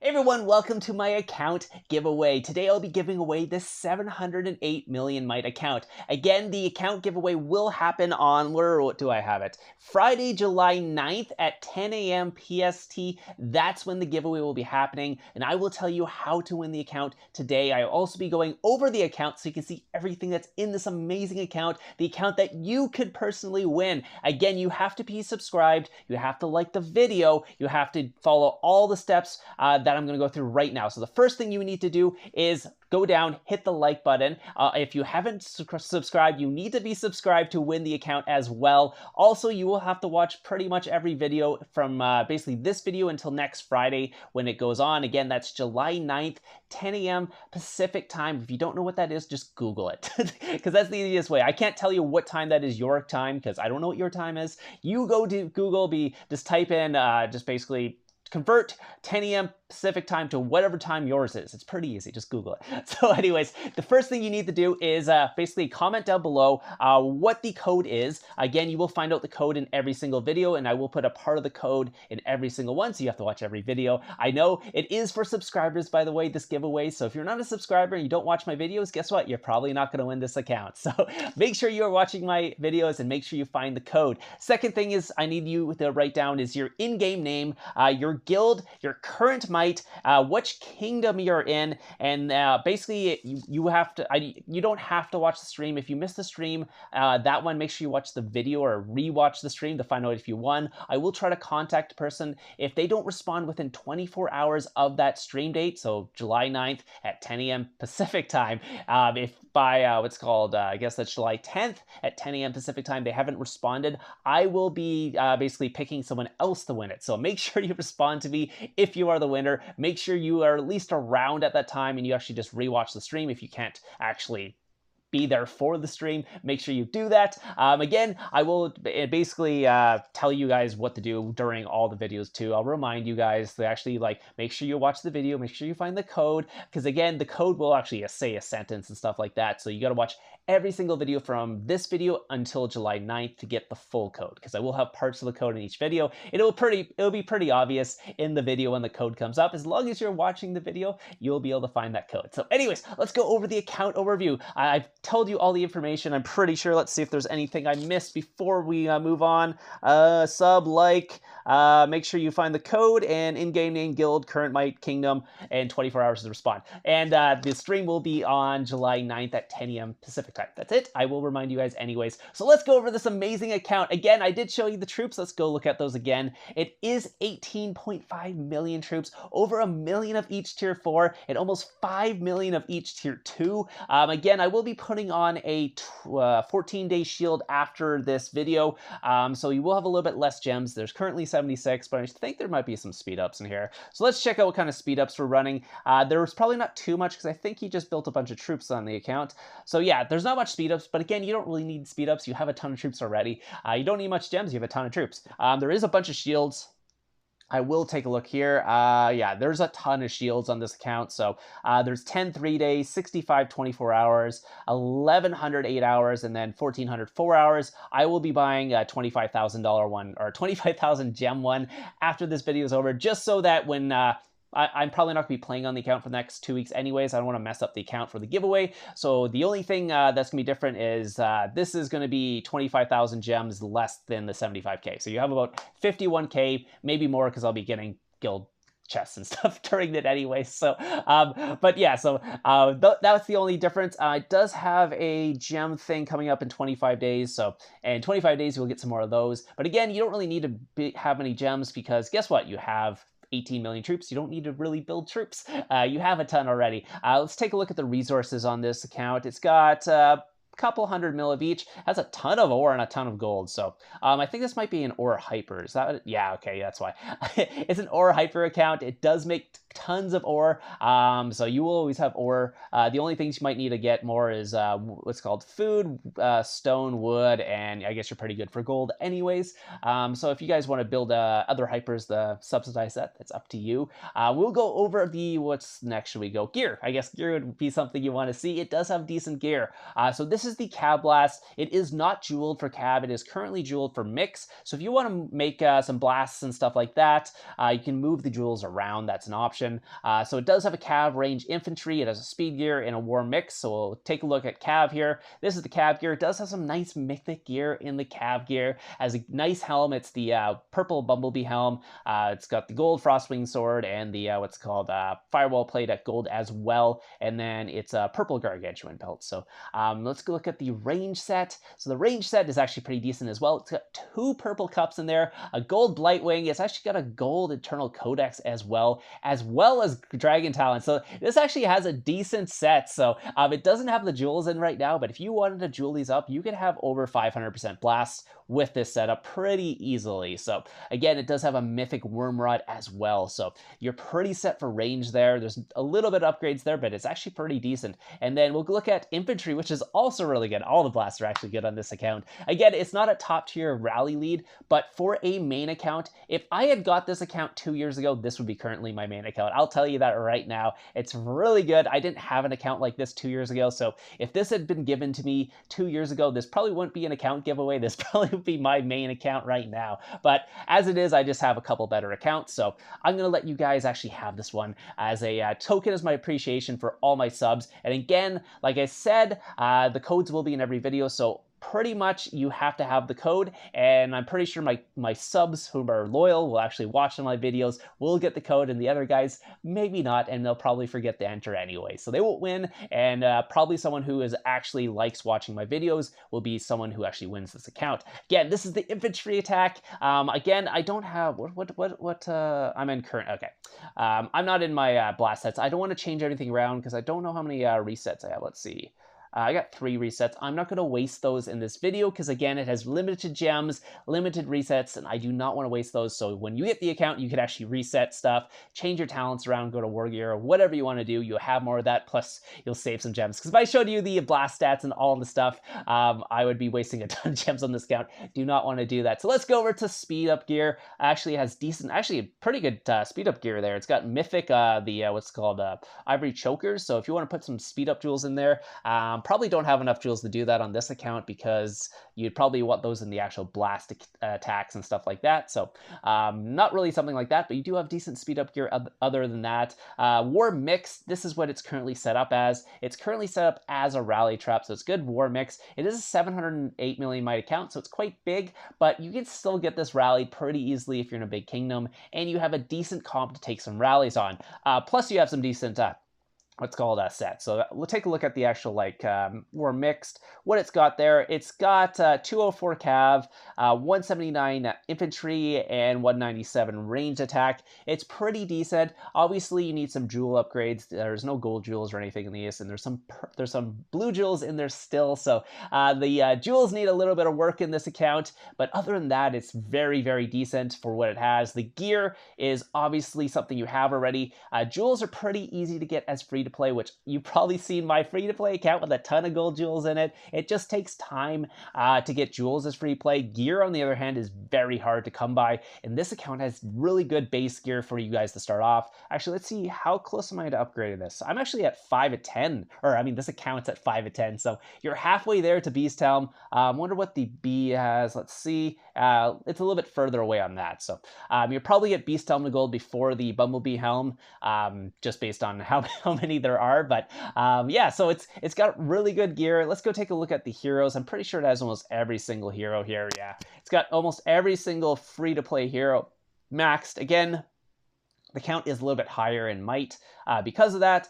Hey everyone, welcome to my account giveaway. Today I'll be giving away this 708 million mite account. Again, the account giveaway will happen on, what do I have it? Friday, July 9th at 10 a.m. PST. That's when the giveaway will be happening, and I will tell you how to win the account today. I'll also be going over the account so you can see everything that's in this amazing account, the account that you could personally win. Again, you have to be subscribed, you have to like the video, you have to follow all the steps that I'm going to go through right now. So the first thing you need to do is go down, hit the like button. If you haven't subscribed, you need to be subscribed to win the account as well. Also, you will have to watch pretty much every video from basically this video until next Friday when it goes on. Again, that's July 9th, 10 a.m. Pacific time. If you don't know what that is, just Google it because that's the easiest way. I can't tell you what time that is your time because I don't know what your time is. You go to Google, just type in, just basically convert 10 a.m. Pacific time to whatever time yours is. It's pretty easy. Just Google it. So anyways, the first thing you need to do is basically comment down below what the code is. Again, you will find out the code in every single video, and I will put a part of the code in every single one, so you have to watch every video. I know it is for subscribers, by the way, this giveaway. So if you're not a subscriber and you don't watch my videos, guess what? You're probably not going to win this account. So make sure you are watching my videos and make sure you find the code. Second thing is I need you to write down is your in-game name, your guild, your current mite, which kingdom you're in, and basically you have to. You don't have to watch the stream. If you miss the stream, that one, make sure you watch the video or rewatch the stream to find out if you won. I will try to contact the person. If they don't respond within 24 hours of that stream date, so July 9th at 10 a.m. Pacific time, if by what's called, I guess that's July 10th at 10 a.m. Pacific time, they haven't responded, I will be basically picking someone else to win it. So make sure you respond to me if you are the winner. Make sure you are at least around at that time and you actually just rewatch the stream if you can't actually be there for the stream. Make sure you do that. Again, I will basically tell you guys what to do during all the videos too. I'll remind you guys to actually make sure you watch the video, make sure you find the code, because again, the code will actually say a sentence and stuff like that. So you got to watch every single video from this video until July 9th to get the full code, because I will have parts of the code in each video. It'll be pretty obvious in the video when the code comes up. As long as you're watching the video, you'll be able to find that code. So anyways, let's go over the account overview. I've told you all the information, I'm pretty sure. Let's see if there's anything I missed before we move on. Make sure you find the code and in-game name, guild, current mite, kingdom, and 24 hours to respond. And the stream will be on July 9th at 10 a.m. Pacific time. That's it. I will remind you guys anyways. So let's go over this amazing account. Again, I did show you the troops. Let's go look at those again. It is 18.5 million troops, over 1 million of each tier 4, and almost 5 million of each tier 2. Again, I will be putting on a 14-day shield after this video, so you will have a little bit less gems. There's currently 76, but I think there might be some speed ups in here. So let's check out what kind of speed ups we're running. There's probably not too much because I think he just built a bunch of troops on the account. So yeah, there's not much speed ups, but again, you don't really need speed ups. You have a ton of troops already. You don't need much gems. You have a ton of troops. There is a bunch of shields. I will take a look here. Yeah, there's a ton of shields on this account. So there's 10 3 days, 65 24 hours, 1100 8 hours, and then 1400 4 hours. I will be buying a $25,000 one, or 25,000 gem one after this video is over, just so that when I'm probably not going to be playing on the account for the next 2 weeks anyways. I don't want to mess up the account for the giveaway. So the only thing that's going to be different is this is going to be 25,000 gems less than the 75k. So you have about 51k, maybe more, because I'll be getting guild chests and stuff during it anyway. So, but yeah, so that's the only difference. It does have a gem thing coming up in 25 days. So in 25 days, you'll get some more of those. But again, you don't really need to have any gems because guess what? You have 18 million troops. You don't need to really build troops. You have a ton already. Let's take a look at the resources on this account. It's got couple 100 mil of each, has a ton of ore and a ton of gold. So I think this might be an ore hyper. Is that, yeah, okay, that's why. It's an ore hyper account. It does make tons of ore, so you will always have ore. The only things you might need to get more is what's called food, stone, wood, and I guess you're pretty good for gold anyways. So if you guys want to build other hypers, the subsidize that's up to you. We'll go over what's next. Should we go gear? I guess gear would be something you want to see. It does have decent gear. So this is the Cab Blast. It is not jeweled for Cab. It is currently jeweled for Mix. So if you want to make some blasts and stuff like that, you can move the jewels around. That's an option. again. So it does have a cav range infantry. It has a speed gear and a war mix. So we'll take a look at cav here. This is the cav gear. It does have some nice mythic gear in the cav gear. Has a nice helm. It's the purple bumblebee helm. It's got the gold frostwing sword and the what's called firewall plate at gold as well. And then it's a purple gargantuan belt. So let's go look at the range set. So the range set is actually pretty decent as well. It's got 2 purple cups in there, a gold blightwing. It's actually got a gold internal codex as well as dragon talent. So this actually has a decent set. So it doesn't have the jewels in right now, but if you wanted to jewel these up, you could have over 500% blasts with this setup pretty easily. So again, it does have a mythic wormrod as well. So you're pretty set for range there. There's a little bit of upgrades there, but it's actually pretty decent. And then we'll look at infantry, which is also really good. All the blasts are actually good on this account. Again, it's not a top tier rally lead, but for a main account, if I had got this account 2 years ago, this would be currently my main account. I'll tell you that right now. It's really good. I didn't have an account like this 2 years ago. So if this had been given to me 2 years ago, this probably wouldn't be an account giveaway. This probably would be my main account right now. But as it is, I just have a couple better accounts. So I'm going to let you guys actually have this one as a token as my appreciation for all my subs. And again, like I said, the codes will be in every video. So pretty much you have to have the code, and I'm pretty sure my subs who are loyal will actually watch my videos, will get the code, and the other guys maybe not, and they'll probably forget to enter anyway. So they won't win, and probably someone who is actually likes watching my videos will be someone who actually wins this account. Again, this is the infantry attack. Again, I don't have I'm in current. Okay, I'm not in my blast sets. I don't want to change everything around because I don't know how many resets I have. Let's see. I got 3 resets. I'm not going to waste those in this video because, again, it has limited gems, limited resets, and I do not want to waste those. So when you get the account, you can actually reset stuff, change your talents around, go to war gear, or whatever you want to do. You'll have more of that, plus you'll save some gems. Because if I showed you the blast stats and all the stuff, I would be wasting a ton of gems on this account. Do not want to do that. So let's go over to speed up gear. Actually has decent, actually pretty good speed up gear there. It's got mythic, what's called ivory chokers. So if you want to put some speed up jewels in there, probably don't have enough jewels to do that on this account because you'd probably want those in the actual blast attacks and stuff like that. So not really something like that, but you do have decent speed up gear other than that. War mix, this is what it's currently set up as. It's currently set up as a rally trap, so it's good war mix. It is a 708 million might account, so it's quite big, but you can still get this rallied pretty easily if you're in a big kingdom, and you have a decent comp to take some rallies on. Plus you have some decent what's called a set. So we'll take a look at the actual war mixed, what it's got there. It's got 204 cav, 179 infantry, and 197 range attack. It's pretty decent. Obviously, you need some jewel upgrades. There's no gold jewels or anything in these, and there's some blue jewels in there still. So the jewels need a little bit of work in this account, but other than that, it's very, very decent for what it has. The gear is obviously something you have already. Jewels are pretty easy to get as free to play, which you've probably seen my free to play account with a ton of gold jewels in it. It just takes time to get jewels as free to play. Gear, on the other hand, is very hard to come by, and this account has really good base gear for you guys to start off. Actually, let's see, how close am I to upgrading this? I'm actually at 5 of 10, or I mean, this account's at 5 of 10, so you're halfway there to Beast Helm. I wonder what the B has. Let's see. It's a little bit further away on that, so you'll probably get Beast Helm to gold before the Bumblebee Helm, just based on how many there are. But yeah, so it's got really good gear. Let's go take a look at the heroes. I'm pretty sure it has almost every single hero here. Yeah, it's got almost every single free to play hero maxed. Again, the count is a little bit higher in might. Because of that,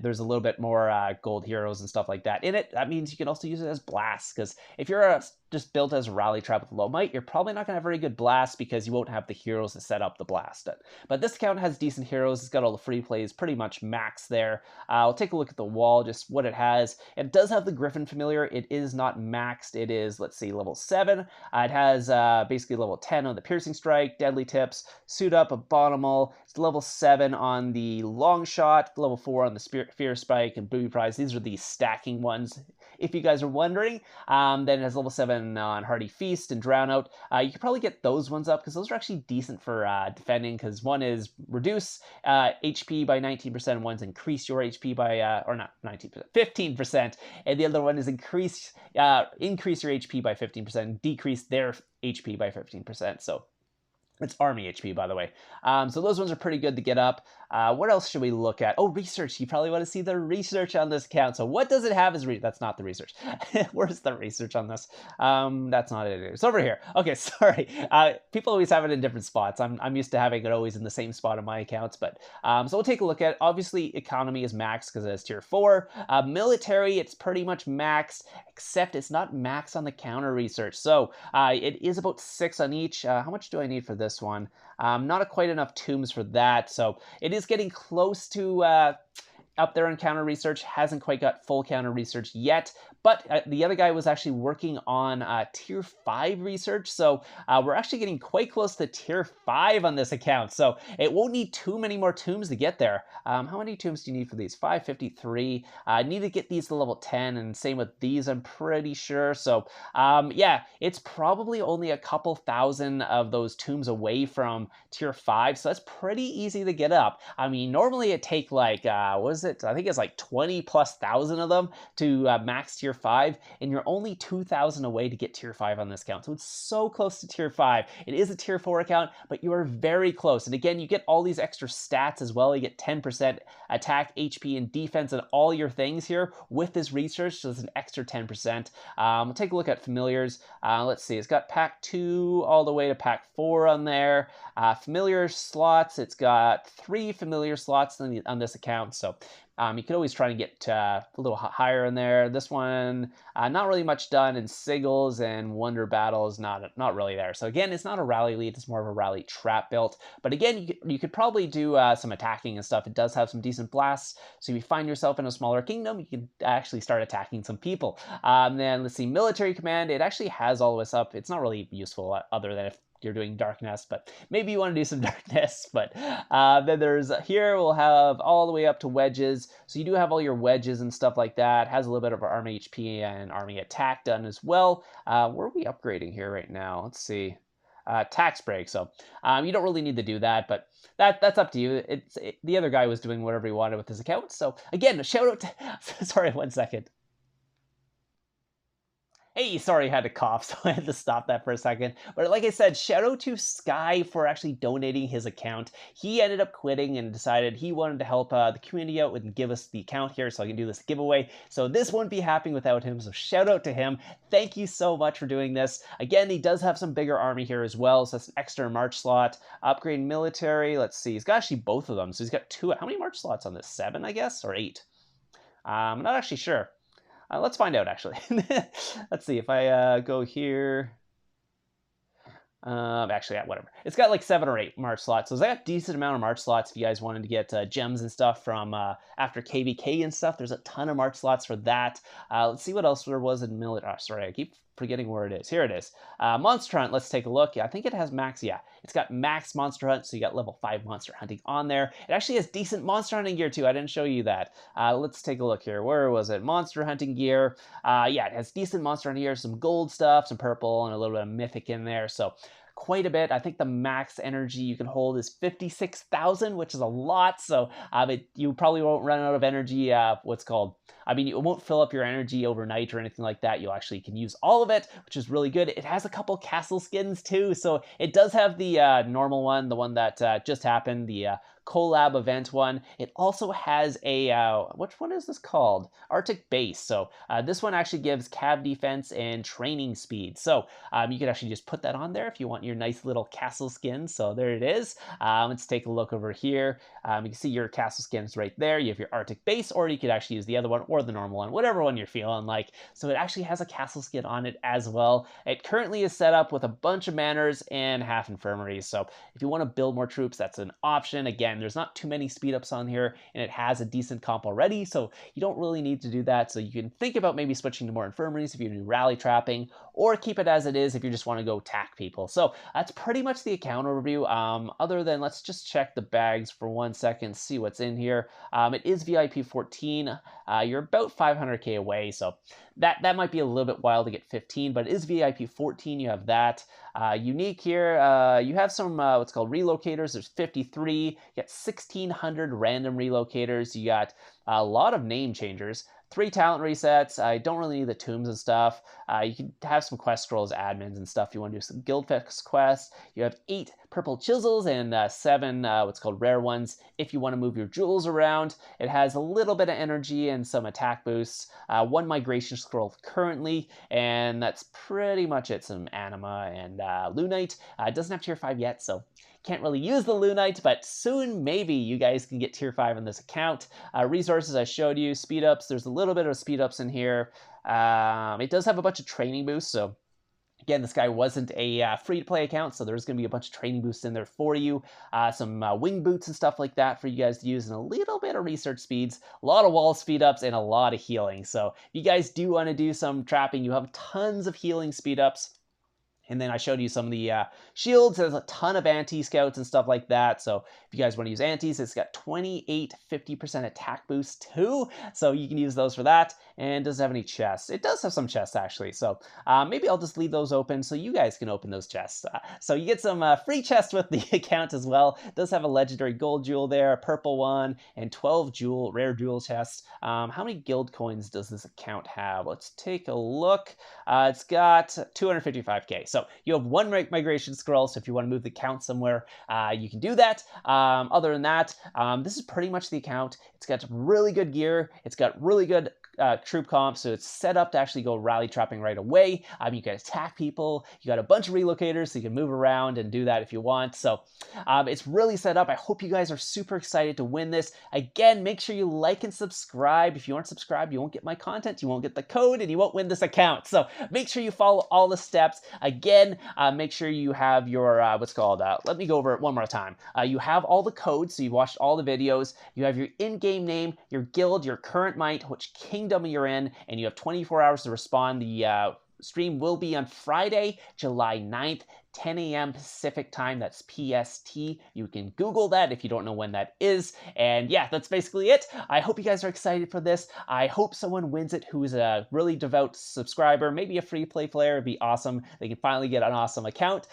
there's a little bit more gold heroes and stuff like that in it. That means you can also use it as blasts, because if you're just built as a rally trap with low might, you're probably not going to have very good blasts because you won't have the heroes to set up the blast. But this account has decent heroes. It's got all the free plays pretty much maxed there. I'll take a look at the wall, just what it has. It does have the Griffin familiar. It is not maxed. It is, let's see, level 7. It has basically level 10 on the piercing strike, deadly tips, suit up, abominable. It's level 7 on the long shot, level 4 on the fear spike and booby prize. These are the stacking ones, if you guys are wondering. Then it has level 7 on Hardy Feast and Drown Out. You could probably get those ones up because those are actually decent for defending, because one is reduce HP by 19%, and one's increase your HP by, or not 19%, 15%, and the other one is increase your HP by 15%, decrease their HP by 15%. So It's Army HP, by the way. So those ones are pretty good to get up. What else should we look at? Oh, research. You probably want to see the research on this account. So what does it have as that's not the research. Where's the research on this? That's not it. It's over here. Okay, sorry. People always have it in different spots. I'm used to having it always in the same spot on my accounts. But so we'll take a look at it. Obviously, economy is maxed because it's tier 4. Military, it's pretty much maxed, except it's not maxed on the counter research. So it is about 6 on each. How much do I need for this one? Not quite enough tombs for that, so it is getting close to up there in counter research. Hasn't quite got full counter research yet, but the other guy was actually working on tier 5 research, so we're actually getting quite close to tier 5 on this account, so it won't need too many more tombs to get there. How many tombs do you need for these? 553. I need to get these to level 10, and same with these, I'm pretty sure. So yeah, it's probably only a couple thousand of those tombs away from tier 5, so that's pretty easy to get up. I mean, normally it take like what is it? I think it's like 20,000+ of them to max tier 5, and you're only 2,000 away to get tier 5 on this account. So it's so close to tier 5. It is a tier 4 account, but you are very close. And again, you get all these extra stats as well. You get 10% attack, HP, and defense, and all your things here with this research. So it's an extra 10%. We'll take a look at familiars. Let's see. It's got pack 2 all the way to pack 4 on there. Familiar slots. It's got 3 familiar slots on this account. So you could always try to get a little higher in there. This one, not really much done in Sigils, and Wonder Battles, not really there. So again, it's not a rally lead, it's more of a rally trap built. But again, you could probably do some attacking and stuff. It does have some decent blasts, so if you find yourself in a smaller kingdom, you can actually start attacking some people. Then let's see, military command, it actually has all this up. It's not really useful other than if you're doing darkness, but maybe you want to do some darkness. But then there's here we'll have all the way up to wedges, so you do have all your wedges and stuff like that. Has a little bit of army HP and army attack done as well. Where are we upgrading here right now? Let's see. Tax break, so you don't really need to do that, but that's up to you. The other guy was doing whatever he wanted with his account. So again, a shout out to sorry, 1 second. Hey, sorry, I had to cough, so I had to stop that for a second. But like I said, shout out to Sky for actually donating his account. He ended up quitting and decided he wanted to help the community out and give us the account here so I can do this giveaway. So this wouldn't be happening without him, so shout out to him. Thank you so much for doing this. Again, he does have some bigger army here as well, so that's an extra March slot. Upgrade military, let's see, he's got actually both of them. So he's got 2, how many March slots on this? 7, I guess, or 8? I'm not actually sure. Let's find out, actually. Let's see if I go here. Actually, yeah, whatever. It's got like 7 or 8 March slots. So it's got a decent amount of March slots if you guys wanted to get gems and stuff from after KVK and stuff. There's a ton of March slots for that. Let's see what else there was in military. Oh, sorry, I keep forgetting where it is. Here it is. Monster Hunt, let's take a look. Yeah, I think it has max, yeah. It's got max Monster Hunt, so you got level 5 Monster Hunting on there. It actually has decent Monster Hunting gear too. I didn't show you that. Let's take a look here. Where was it? Monster Hunting gear. Yeah, it has decent Monster Hunting gear, some gold stuff, some purple, and a little bit of mythic in there. So quite a bit. I think the max energy you can hold is 56,000, which is a lot. So you probably won't run out of energy. I mean, it won't fill up your energy overnight or anything like that. You actually can use all of it, which is really good. It has a couple castle skins too. So it does have the normal one, the one that just happened, the collab event one. It also has a, which one is this called? Arctic Base. So this one actually gives cav defense and training speed. So you could actually just put that on there if you want your nice little castle skin. So there it is. Let's take a look over here. You can see your castle skins right there. You have your Arctic Base, or you could actually use the other one or the normal one, whatever one you're feeling like. So it actually has a castle skin on it as well. It currently is set up with a bunch of manors and half infirmaries. So if you want to build more troops, that's an option. Again, there's not too many speed ups on here, and it has a decent comp already, so you don't really need to do that. So you can think about maybe switching to more infirmaries if you do rally trapping, or keep it as it is if you just want to go attack people. So that's pretty much the account overview. Other than, let's just check the bags for 1 second, see what's in here. It is VIP 14. You're about 500k away, so that might be a little bit wild to get 15, but it is VIP 14. You have that. Unique here, you have some what's called relocators. There's 53. You got 1,600 random relocators. You got a lot of name changers. 3 talent resets. I don't really need the tombs and stuff. You can have some quest scrolls, admins and stuff if you want to do some guild fix quests. You have 8 purple chisels and 7 what's called rare ones if you want to move your jewels around. It has a little bit of energy and some attack boosts. 1 migration scroll currently, and that's pretty much it. Some anima and lunite. It doesn't have tier 5 yet, so can't really use the lunite, but soon maybe you guys can get tier 5 on this account. Resources I showed you, speed ups. There's a little bit of speed ups in here. It does have a bunch of training boosts, so again, this guy wasn't a free-to-play account, so there's going to be a bunch of training boosts in there for you. Some wing boots and stuff like that for you guys to use, and a little bit of research speeds, a lot of wall speed-ups, and a lot of healing. So if you guys do want to do some trapping, you have tons of healing speed-ups. And then I showed you some of the shields. There's a ton of anti-scouts and stuff like that. So if you guys want to use antis, it's got 28, 50% attack boost too. So you can use those for that. And doesn't have any chests. It does have some chests actually. So maybe I'll just leave those open so you guys can open those chests. So you get some free chests with the account as well. It does have a legendary gold jewel there, a purple one, and 12 rare jewel chests. How many guild coins does this account have? Let's take a look. It's got 255k. So you have 1 migration scroll, so if you want to move the account somewhere, you can do that. Other than that, this is pretty much the account. It's got really good gear. It's got really good troop comp, so it's set up to actually go rally trapping right away. You can attack people. You got a bunch of relocators, so you can move around and do that if you want. So it's really set up. I hope you guys are super excited to win this. Again, make sure you like and subscribe. If you aren't subscribed, you won't get my content, you won't get the code, and you won't win this account. So make sure you follow all the steps. Again, make sure you have your, let me go over it one more time. You have all the codes, so you've watched all the videos. You have your in-game name, your guild, your current might, which kingdom you're in, and you have 24 hours to respond. The stream will be on Friday, July 9th, 10 a.m. Pacific time. That's PST. You can Google that if you don't know when that is. And yeah, that's basically it. I hope you guys are excited for this. I hope someone wins it who is a really devout subscriber, maybe a free play player. It'd be awesome. They can finally get an awesome account.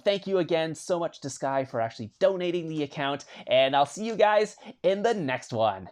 Thank you again so much to Sky for actually donating the account, and I'll see you guys in the next one.